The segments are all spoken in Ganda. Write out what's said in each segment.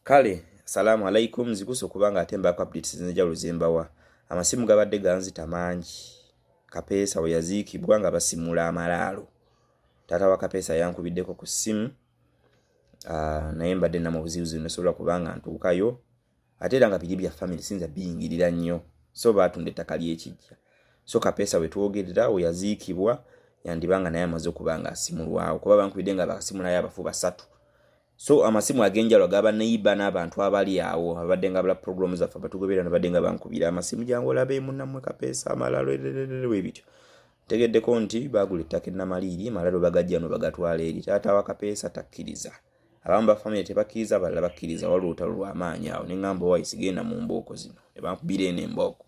Kale, salamu alaikum, nzikusa okubanga atemba ku updates zinjawulo zembawa. Amasimu gabadde ganzita mangi. Kapee we yaziikibwa nga basimula Amalaalo. Taata wa Kapee yankubiddeko ku ssimu. Naye mbadde namubuzibuzi nasobola kubanga ntuukayo. Ate era nga biri bya family sinza biyingirira nnyo. So baatunda ettaka ly'ekijja. So Kapee we twogerera we yaziikibwa yandibanga naye amaze okubanga asimulwawo. Kuba bankubidde nga basimulayo abafu basatu. So amasimu agenjalo gaba neiba n'abantu abali awo abadde nga bala programs afa batugobera nabadde nga bankubira amasimu jangu labe munnamwe Kapee Amalaalo webityo tegeddeko nti bagula ettaka n'amaliri Amalaalo bagajja no bagatwala eri taata wa Kapee takkiriza abamu ba family tebakkiriza balala bakkiriza waluuta lw'amaanyi awo n'engamba wayisi genda mu mbooko zino ne bankubira n'embooko.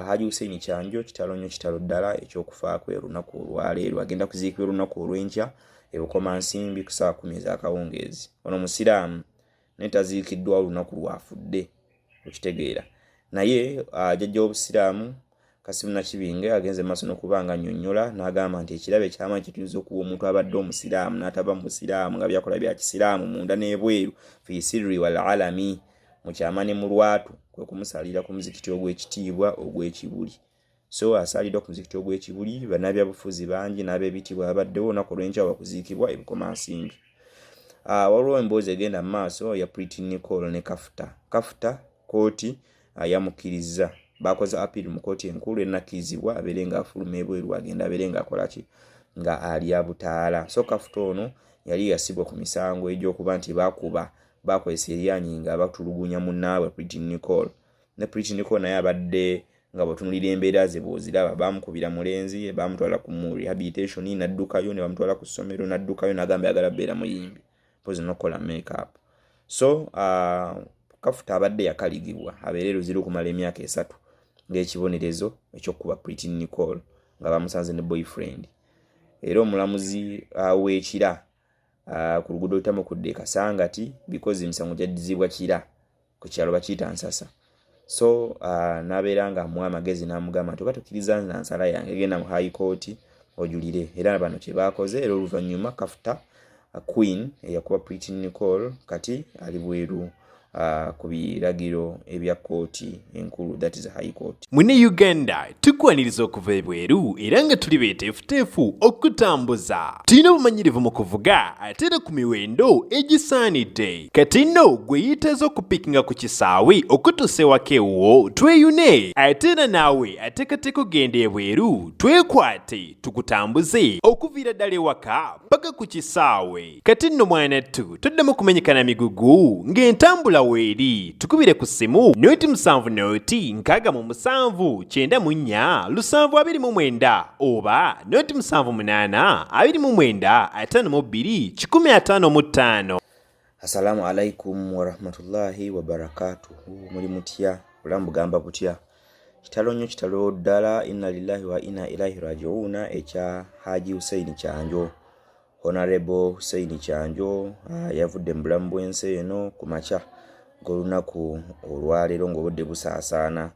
Hajj Kyanjo kitalo nnyo kitalo ddala ekyokufa kwe lunaku olwaleero agenda kuziikibwa olunaku olw'enkya ebukoma nsimbi ku saa 10 ez'akawungeezi. Ono musiraamu netaziikiddwa olunaku lwafudde okitegeera naye jjajja w'obusiraamu Kasimu Nakibinge agenze maaso n'okubanga annyonnyola n'agamba nti ekirabo eky'amaanyi kye tuyinza okuwa omuntu abadde omusiraamu n'ataba musiraamu nga byakola bya kisiraamu munda n'ebweru fi sirri wal alami mu kyama ne mu lwatu kwe kumusalira ku muzikiti ogw'ekitiibwa ogw'ekibuli. So asalidwa ku muzikiti ogw'ekibuli bannabyabufuzi bangi n'ab'ebitibwa abaddewo olunaku olw'enkya wakuziikibwa ebukoma nsimbi. Waliwo emboozi egenda mu maaso ya Pretty Nicole ne Cafta kooti yamukkiriza bakoze appeal mu kooti enkulu ennakkirizibwa abeere nga afuluma ebweru agenda abeere nga akola ki nga ali abutaala. So Cafta ono yali yasibwa ku misango egy'okuba nti bakozesa eryanyi nga batulugunya munnaabwe Pretty Nicole. Ne Pretty Nicole naye abadde nga batunulira embeera ze boziraba bamukubira mulenzi bamutwala ku rehabilitation n'addukayo ne bamutwala ku ssomero n'addukayo n'agamba yagala beera muyimbi pozi nokola makeup. So Cafta abadde yakaligibwa abeere luziru kumala emyaka 3 ng'ekibonerezo ekyokuba Pretty Nicole nga bamusanze ne boyfriend. Era omulamuzi w'ekira ku luguudo lutamu kudde Kasangati because emisango gyadizibwa kira ku kyalo bakiyita Nsasa. So nabeera nga amuwa amagezi n'amugamba nti batukkiriza na nsala yange genda mu high court ojulire era bano kye baakoze era oluvannyuma Cafta Queen eyakuba Pretty Nicole kati ali bweru ku biragiro ebya kooti enkulu that is high court. Mune Uganda tukwaniriza okuva ebweru era nga tuli beeteefuteefu okutambuza tulina obumanyirivu mu kuvuga ate era ku miwendo egisaanidde. Kati nno gwe yeetaaza okupikinga ku kisaawe okutuusa ewaka ewuwo tweyune ate era naawe ateekateeka okugenda ebweru twekwate tukutambuze okuviira ddala ewaka paka ku kisaawe. Kati nno mwanattu toddamu kumenyekana migugu ng'entambula weeri tukubire ku ssimu noti 7 noti 6 7 9 oba noti 7 8 2 155. Assalamu alaikum wa rahmatullahi wa barakatuhu. Muli mutya bulamu gamba butya kitalo nnyo kitalo ddala inna lillahi wa inna ilaihi raji'una ekya Hajj Kyanjo. Honorable Hajj Kyanjo yavudde mu bulamu bw'ensi eno ku makya g'olunaku olwaleero ng'obudde busaasaana.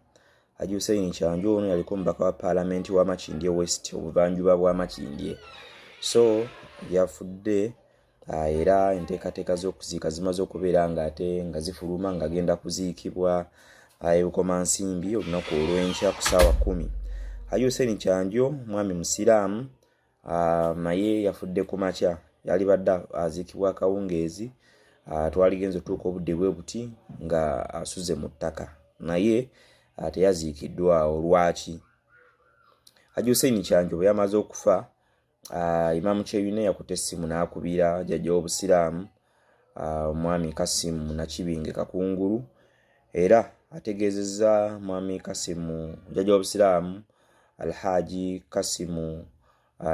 Hajj Kyanjo ono yaliko omubaka wa paalamenti wa Makindye West obuvanjuba bwa Makindye. So yafudde era enteekateeka z'okuziika zimaze okubeera ng'ate nga zifuluma ng'agenda kuziikibwa ebukoma nsimbi olunaku olw'enkya ku ssaawa 10. Hajj Kyanjo mwami musiraamu naye yafudde ku makya yali badde aziikibwa akawungeezi twaligenze otuuka obudde bwe buti nga asuze mu ttaka naye teyaziikiddwawo. Lwaki? Hajj Kyanjo bwe yamaze okufa Imam Kyeyune yakutte essimu n'akubira jjajja w'obusiraamu omwami Kasimu Nakibinge Kakungulu era ategeezezza mwami Kasimu jjajja w'obusiraamu Alhaji Kasimu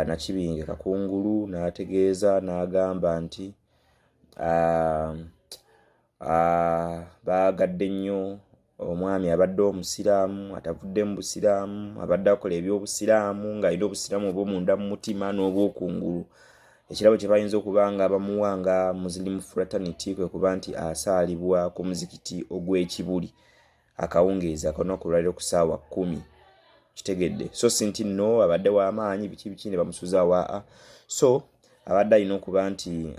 Nakibinge Kakungulu n'ategeeza n'agamba nti baagadde nnyo omwami abadde omusiraamu atavudde mu busiraamu abadde akola eby'obusiraamu ng'alina obusiraamu obw'omunda mu mutima n'obw'okungulu. Ekirabo kye bayinza okuba nga bamuwanga Muslim fraternity kwe kuba nti asaalibwa ku muzikiti ogw'ekibuli akawungeezi akanaku olwaleero ku ssaawa 10 kitegedde. So sinti nno abadde w'amaanyi biki ne bamusuza waa. So abadde alina okuba nti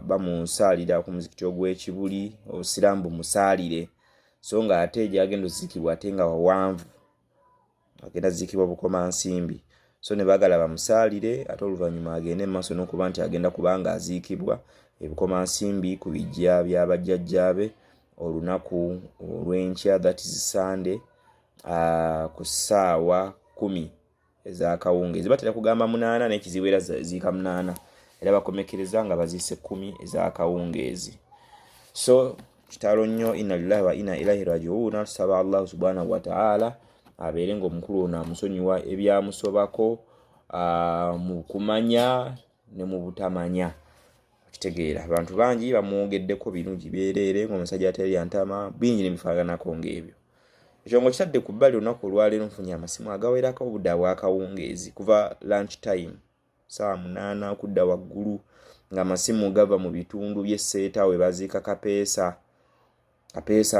bamusaalira ku muzikiti ogw'Ekibuli obusiraamu bumusaalire so nga ate gyagenda oziikibwa ate nga wawanvu agenda ziikibwa Bukomansimbi so ne baagala bamusaalire ate oluvannyuma agende mu maaso n'okuba nti agenda kubanga aziikibwa Bukomansimbi ku bijja bya bajjajjaabe olunaku olw'enkya that is Sunday ku ssaawa 10 ez'akawungeezi batera kugamba 8 n'ekizibu era ziika 8 era bakomekereza nga baziise 10 ez'akawungeezi so kitalo nnyo inna lillahi wa inna ilaihi raji'un tusaba Allah subhanahu wa ta'ala abeere ng'omukulu ono amusonyiwa ebyamusobako mu kumanya ne mu butamanya kitegeera abantu bangi bamwogeddeko birungi byereere ng'omusajja ateri yantama bingi n'ebifaaganako ng'ebyo ekyo ngo kitadde ku bbali olunaku olwaleero nfunye amasimu agawerako obudde bw'akawungeezi kuva lunch time saa 8 okudda waggulu ng'amasimu gava mu bitundu by'esseeta we baziika Kapeesa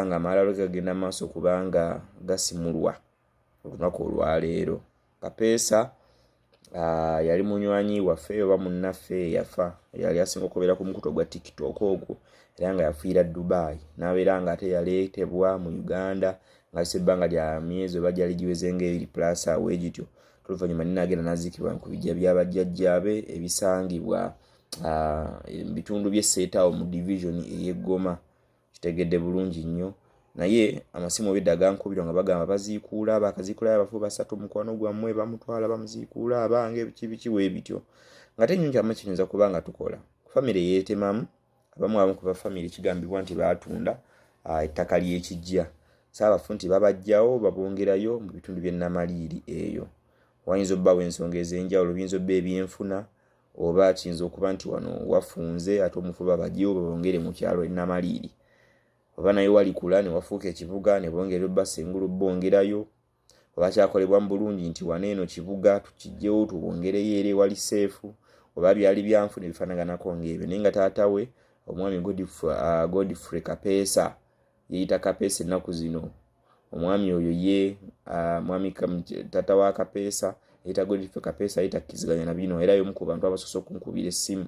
nga Amalaalo gagenda maaso kubanga gasimulwa olunaku olwaleero. Kapeesa yali munywanyi waffe oba munnaffe yafa yali asinga okubeera ku mukuto gwa TikTok ogwo era nga yafiira Dubai n'abeera nga ate yaleetebwa mu Uganda nga sebbanga lya myezi oba gyali giweze ng'ebiri plus awe gityo oluvannyuma n'agenda n'aziikibwa ku bijja by'abajjajjaabe ebisangibwa bitundu by'esseetaawo mu division ey'Eggoma kitegedde bulungi nnyo naye amasimu obedda gankubirwa nga bagamba baziikuula bakaziikuula abafu basatu mukwano gwammwe bamutwala bamuziikuula abange biki bwe bityo nga tenyinza amakinyinza kubanga tukola family yeetemamu abamu ku ba family kigambibwa nti baatunda ettaka ly'ekijja saabafu nti babajjawo babongerayo mu bitundu by'ennamaliiri eyo wayinza obbawo ensonga ez'enjawulo biyinza obba ebyenfuna oba kiyinza okuba nti wano wafunze ate omufuba bajjewo babongere mu kyalo ennamaliiri oba naye walikula ne wafuuka ekibuga ne bongera obbasengulu bongerayo oba kyakolebwa mu bulungi nti wano eno kibuga tukijjewo tubongereyo eri wali seefu oba byali byanfuna ebifaanaganako ng'ebyo naye nga taata we omwami Godfrey Kapeesa yeyita Kapeesa ennaku zino omwami oyo ye mwami taata wa Kapeesa yeyita Godfrey Kapeesa yitakkiziganya na bino era y'omu ku bantu abasoose okunkubira essimu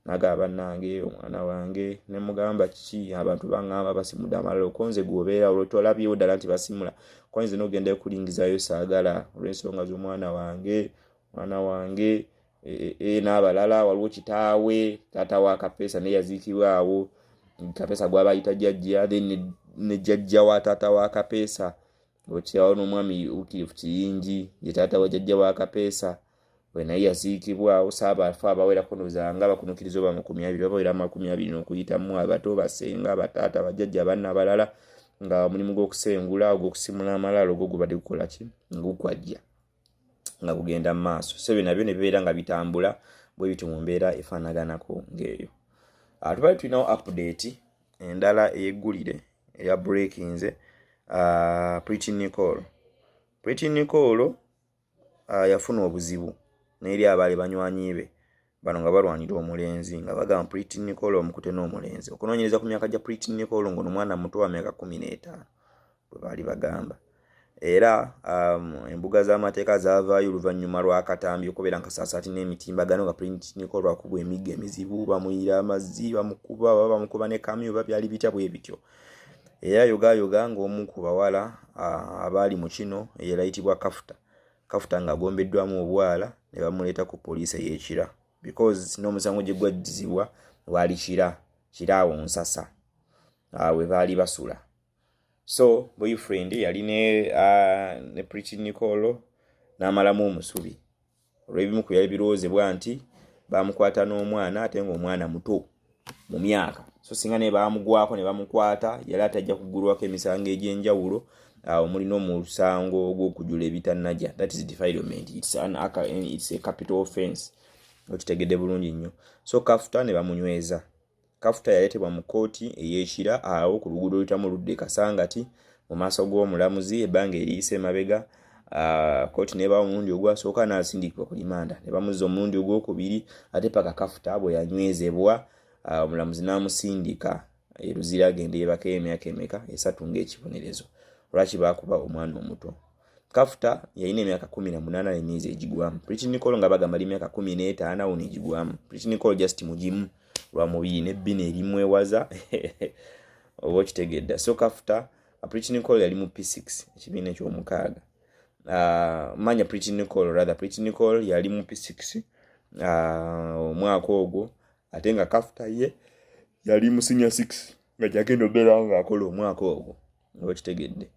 nagamba bannange omwana wange ne mugamba kiki abantu bangamba basimudde Amalaalo konze gwobeera olwetolabyewo ddala nti basimula konze n'ogenda okulingizayo saagala olw'ensonga z'omwana wange n'abalala waliwo kitaawe taata wa Kapeesa naye yaziikibwawo Kapeesa gwabayita jjajja then ne jjajja wa taata wa Kapeesa okyawo n'omwami Ukirifu Kiyingi ye taata wa jjajja wa Kapeesa we naye yaziikibwawo saabafa abawerako nozanga bakunukiriza oba 200 abawera 20 n'okuyitamu abato basenga bataata bajjajja banna abalala nga omulimu gw'okusengula ogw'okusimula Amalaalo ogwo gubadde gukola ki ngukwajja nga kugenda mu maaso so nabyo ne bibeera nga bitambula bwe bityo mu mbeera efaanaganako ng'eyo. Tubali tulinawo update endala eyeggulire eya breakinze Pretty Nicole yafuna obuzibu n'eri abaali banywanyi be bano nga balwanira omulenzi nga bagamba Pretty Nicole omukute n'omulenzi okunoonyereza ku myaka gya Pretty Nicole ngono mwana muto wa myaka 15 bwe baali bagamba era embuga z'amateeka zaavaayo oluvannyuma lw'akatambi okubeera nkasaasati n'emitimbagano nga Pretty Nicole lwakubwa emigga emizibu bamuyira amazzi bamukuba ne kamyo byali bitya bwe bityo era yoga ng'omu ku bawala abaali mu kino eyerayitibwa Cafta nga agombeddwamu obwala ne bamuleeta ku poliisi ey'ekira because n'omusango gye gwaddizibwa waali kiraawo nsasa we baali basula so boyfriend yali ne Pretty Nicole n'amalamu omusubi olw'ebimu ku byali birowoozebwa nti bamukwata n'omwana ate ng'omwana muto mu myaka so singa ne baamugwako ne bamukwata yali atajja kuggulwako emisango egy'enjawulo omuli n'omusango ogw'okujula ebitannajja that is defilement it's a capital offense okitegedde bulungi nnyo so Cafta ne bamunyweza Cafta yaleetebwa mu kooti ey'ekira awo ku luguudo oluyitamu Ludde Kasangati mu maaso g'omulamuzi ebbanga eriyise emabega kooti n'ebaawo omulundi ogwasooka n'asindikibwa ku limanda ne bamuzza omulundi ogwokubiri ate paka Cafta bwe yanywezebwa omulamuzi n'amusindika eruzira agenda yebaka emyaka emeka 3 ng'ekibonerezo lwaki baakuba omwana omuto Kafta yalina emyaka 18 n'emyezi egigwamu. Pretty Nicole nga bagamba ali emyaka 15 awo n'egigwamu. Pretty Nicole just mugimu lwa mubiri n'ebbina erimwewaza oba kitegedda. So Kafta Pretty Nicole yali mu P6 ekibiina eky'omukaaga. Manya Pretty Nicole yali mu P6 omwaka ogwo ate nga Kafta ye yali mu senior 6 nga jagenda obeera nga akola omwaka ogwo oba kitegedde.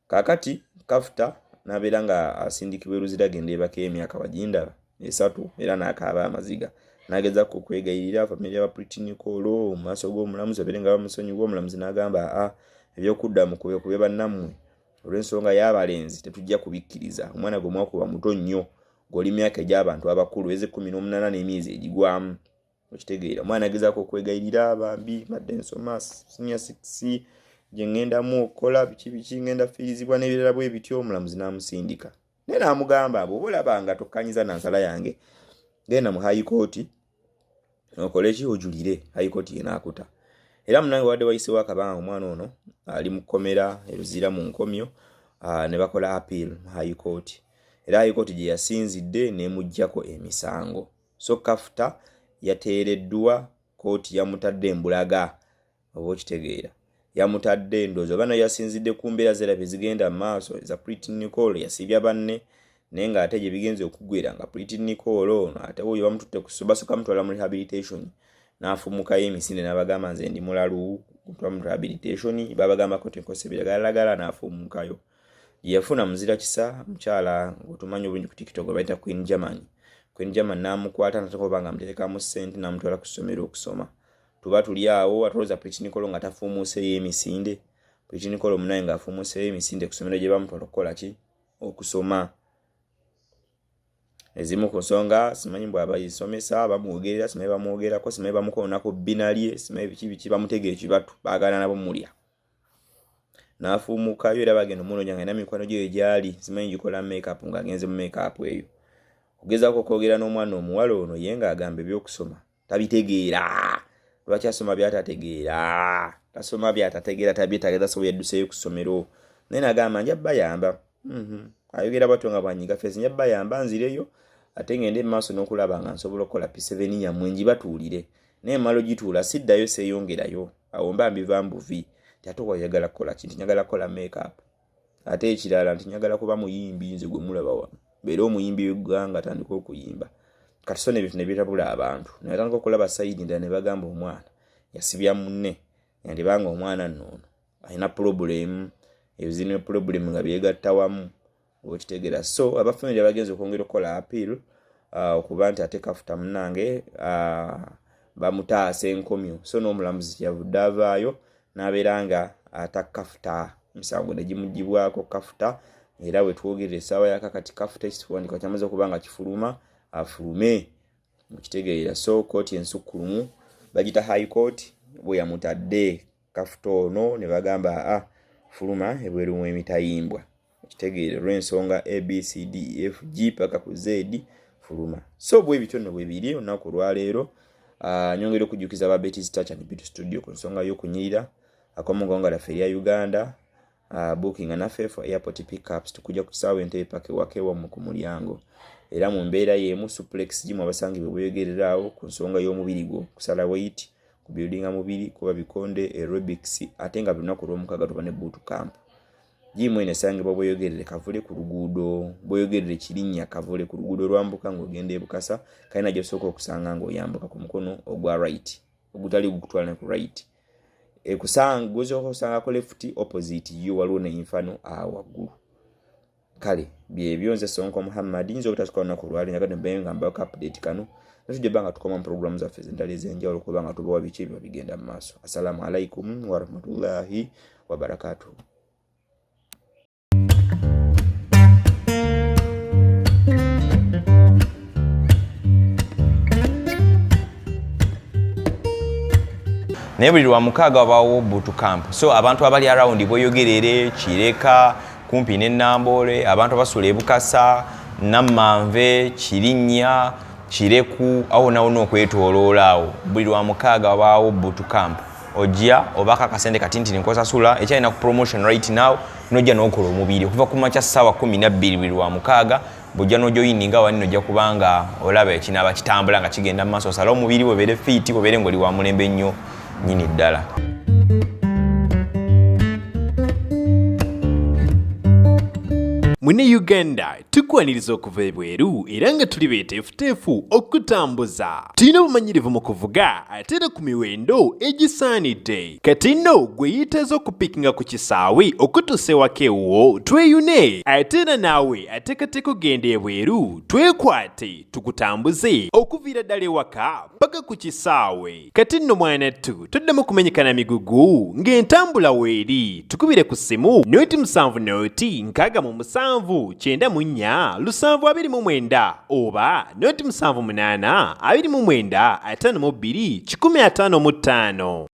Kakati Kafta nabeera nga asindikibwa eruzira agenda ebaka emyaka bagindaba 3 era n'akaaba amaziga. Nagezaako okwegayirira family ya Pretty Nicole mu maaso g'omulamuzi abeere nga bamusonyiwa. Omulamuzi n'agamba ebyokuddamu kube bannammwe olw'ensonga y'abalenzi tetujja kubikkiriza. Omwana gwe mwakuba muto nnyo ng'oli myaka egy'abantu abakulu eze 18 n'emyezi egigwamu okitegeera. Omwana agezaako okwegayirira bambi madde nsoma senior 6 gye ngendamu okukola biki ngenda fiirizibwa n'ebirala bwe bityo. Omulamuzi n'amusindika naye n'amugamba bw'oba olabanga tokkanyiza na nsala yange genda mu high court okole ki ojulire. High court yenaakuta era munange wadde wayiseewo akabanga omwana ono ali mu kkomera eruzira mu nkomyo ne bakola appeal mu high court era high court gye yasinzidde n'emuggyako emisango. So Kafta yateereddwa kooti yamutadde embulaga oba okitegeera. Yamutadde ndowooza oba nayo yasinzidde ku mbeera zerabe zigenda mu maaso eza Pretty Nicole yasibya banne naye ng'ate gye bigenze okuggwera nga Pretty Nicole ono ate oyo bamututte ku basooka mutwala mu rehabilitation n'afumukayo emisinde n'abagamba nze ndi mulalu kutwa mu rehabilitation babagambako tenkose biragalalagala n'afumukayo. Yafuna muzira kisa mukyala otumanyi obungi ku TikTok bayita Queen German n'amukwata n'atakoba nga amuterekamu ssente n'amutwala ku ssomero okusoma. Tuba tuli awo atoloza Pretty Nicole nga tafumuuseyo emisinde. Pretty Nicole omunaye ng'afumuuseyo emisinde ku ssomero gye bamutwala okukola ki okusoma. Ezimu ku nsonga simanyi bw'aba yisomesa bamwogerera simanyi bamwogerako simanyi bamukoonako bbina lye simanyi biki bamutegera ekibatu baagala nabo mulya. N'afumukayo era bagenda omunoonya nga n'emikwano gye gyali simanyi gikola make-up ng'agenze mu make-up eyo. Kugezaako okwogera n'omwana omuwala ono ye ng'agamba ebyokusoma tabitegeera. Lwaki asoma byatategeera? Tasoma byatategeera tabyetageza so yadduseeyo ku ssomero. Naye n'agamba nja bayamba. Ayogera bwatyo nga bwanyiga fesi nja bayamba nzireyo ate ngende maaso n'okulaba nga nsobola okukola P7 yammwe njibatuulire. Naye malo gituula siddayo seeyongerayo. Awo mba mbiva mbuvi. Tatoko yagala kukola kintu nyagala kukola make-up. Ate ekirala nti nyagala kuba muyimbi nze gwe mulaba wano. Beera omuyimbi w'eggwanga atandika okuyimba. Katusone ebintu ne bitabula abantu. Naye atandika okulaba sayidi ndala ne bagamba omwana yasibya munne yandibanga omwana nno alina problem ebizino problem nga byegatta wamu okitegeera. So abafamily abagenze okwongera okukola appeal okuba nti ate Kafta munnange bamutaasa enkomyo. So n'omulamuzi yavudde avaayo n'abeera nga atakafta misango ne gimuggyibwako Kafta era we twogerera essaawa yakakati Kafta ekiwandiiko kyamaze okuba nga kifuluma afulume okitegeera. So kooti ensukkulumu bagita high court bwe yamutadde Kafta ono ne bagamba fuluma ebweru mu emitayimbwa okitegeera olw'ensonga ABCDEFG paka ku Z fuluma. So bwe bityo nno bwe biri olunaku olwaleero. Nyongera okujjukiza ababeetizi Touch and Beauty Studio ku nsonga y'okunyirira akomugonga laffe erya Uganda booking naffe for airport pickups tukujja ku kisaawe Entebbe paka ewakewa mu ku mulyango era mu mbeera y'emu suplex gimu abasangibwe bweyogereraawo ku nsonga y'omubiri gwo kusala weight ku buildinga mubiri kuba bikonde aerobics ate nga lunaku lw'omukaaga tuba ne boot camp. Gimu ene sangibwa bweyogerere Kavule ku luguudo bweyogerere Kirinnya Kavule ku luguudo lwambuka ng'ogenda e Bukasa kalina gy'osooka okusanga ng'oyambuka ku mukono ogwa right ogutali gukutwala ne ku right. Ekusanga gw'osooka okusanga ku left opposite yo waliwo ne infano waggulu. Kale byebyo nze Sonko Muhammad nzo obutasuka olunaku olwaleero nyagadde mbeeyo nga mbako update kano natujja banga tukoma mu programu zaffe ez'endala ez'enjawulo kuba nga tubawa biki ebyo bigenda mu maaso. Assalamu alaikum wa rahmatullahi wa barakatuh. Naye buli lwa mukaaga wabaawo boot camp. So abantu abali around Bweyogerere, Kireka, kumpi ne Nambole, abantu abasula e Bukasa, Namanve, Kirinnya, Kireku, awo nawo n'okwetooloola awo. Buli lwa mukaaga wabaawo boot camp. ojja obaka akasente kati nti nkosasula ekyalina ku promotion right now nojja n'okola omubiri okuva ku makya ssaawa 12:16 bw'ojja n'ojoyininga wani nojja kubanga olaba ekinaaba kitambula nga kigenda mu maaso osala omubiri webeere fiiti webeere ng'oli wa mulembe nnyo nnyini ddala. Mune Uganda tukwaniriza okuva ebweru era nga tuli beeteefuteefu okutambuza. Tulina obumanyirivu mu kuvuga ate era ku miwendo egisaanidde. Kati nno gwe yeetaaza okupikinga ku kisaawe okutuusa ewaka ewuwo tweyune ate era naawe ateekateeka ogenda ebweru twekwate tukutambuze okuviira ddala ewaka paka ku kisaawe. Kati nno mwanattu toddamu kumenyekana migugu ng'entambula weeri tukubire ku ssimu noti 7 noti 6 94 729 oba noti 78 29 52 155.